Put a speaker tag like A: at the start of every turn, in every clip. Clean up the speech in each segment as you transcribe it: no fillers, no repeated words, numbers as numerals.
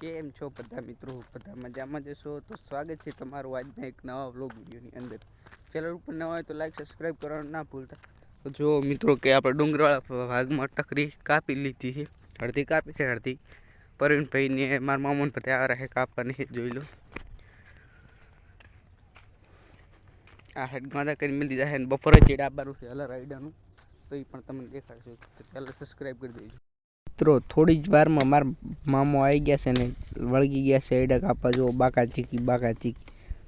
A: કેમ છો બધા મિત્રો? બધા મજામાં જશો તો સ્વાગત છે તમારું આજના એક નવા વ્લોગ વિડીયોની અંદર. ચેનલ ઉપર નવા હોય તો લાઈક સબસ્ક્રાઈબ કરવાનું ના ભૂલતા. તો જો મિત્રો કે આપણે ડુંગરવાળા ભાગમાં ટકરી કાપી લીધી છે. અડધી કાપી છે, અડધી પરવીનભાઈને મારા મામાને બધા આ રહે કાપવાની જોઈ લો. આ હેડ ગાંધા કરી મિલી દીધા છે. બપોરે ચેડ આપવાનું છે અલર રાઈડાનું, તો એ પણ તમને દેખાડશે. તો પહેલાં સબસ્ક્રાઈબ કરી દેજો મિત્રો. થોડી જ વારમાં મારા મામો આવી ગયા છે ને વળગી ગયા છે એડા કાપવા. જો બાકા ચીકી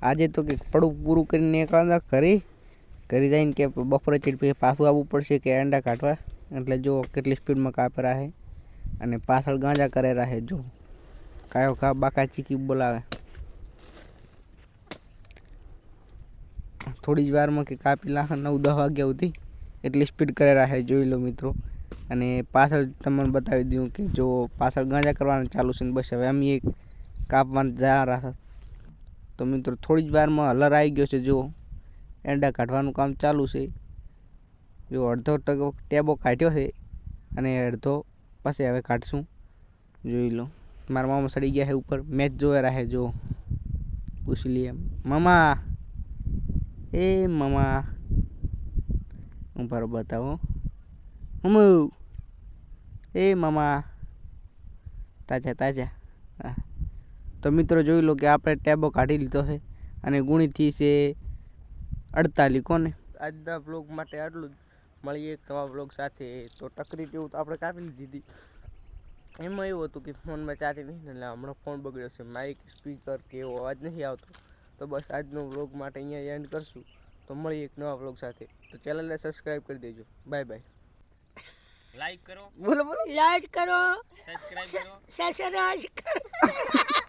A: આજે તો કે પડું પૂરું કરીને નીકળ્યા ઘરે જઈને કે બપોરે ચીડ પછી પાછું આવવું પડશે કે એંડા કાઢવા. એટલે જો કેટલી સ્પીડમાં કાપેરા છે અને પાછળ ગાંજા કરેલા છે. જો કાયો કા બાકા ચીકી બોલાવે. થોડી જ વારમાં કે કાપી લાખ 9-10 વાગ્યા સુધી એટલી સ્પીડ કરેલા છે જોઈ લો મિત્રો. અને પાછળ તમને બતાવી દઉં કે જો પાછળ ગાંજા કરવાનું ચાલુ છે ને બસ હવે અમે એક કાપવાનું જા રહ્યા. તો મિત્રો થોડી જ વારમાં હલર આવી ગયો છે. જો એંડા કાઢવાનું કામ ચાલુ છે. જો અડધો ટેબો કાઢ્યો છે અને અડધો પછી હવે કાઢશું જોઈ લો. મારા મામા સડી ગયા છે ઉપર, મેચ જોઈ રહ્યા છે. જો પૂછી લઈએ મામા, એ મામા હું બરો બતાવો હમ એ મામા તાજા. હા તો મિત્રો જોઈ લો કે આપણે ટેબો કાઢી લીધો છે અને ગુણીથી છે 48. કોને આજના બ્લોગ માટે આટલું જ. મળીએ એક નવા બ્લોગ સાથે. તો ટકરી જેવું તો આપણે કાપી લીધી. એમાં એવું હતું કે ફોનમાં ચાર્જ નહીં ને, એટલે હમણાં ફોન બગડ્યો છે. માઇક સ્પીકર કે એવો અવાજ નહીં આવતો. તો બસ આજનો વ્લોગ માટે અહીંયા એન્ડ કરશું. તો મળીએ એક નવા વ્લોગ સાથે. તો ચેનલને સબસ્ક્રાઈબ કરી દેજો. Bye bye.
B: લાઈક કરો,
C: બોલો લાઈક કરો,
B: સબસ્ક્રાઇબ કરો.
C: સબસ્ક્રાઇબ કરો.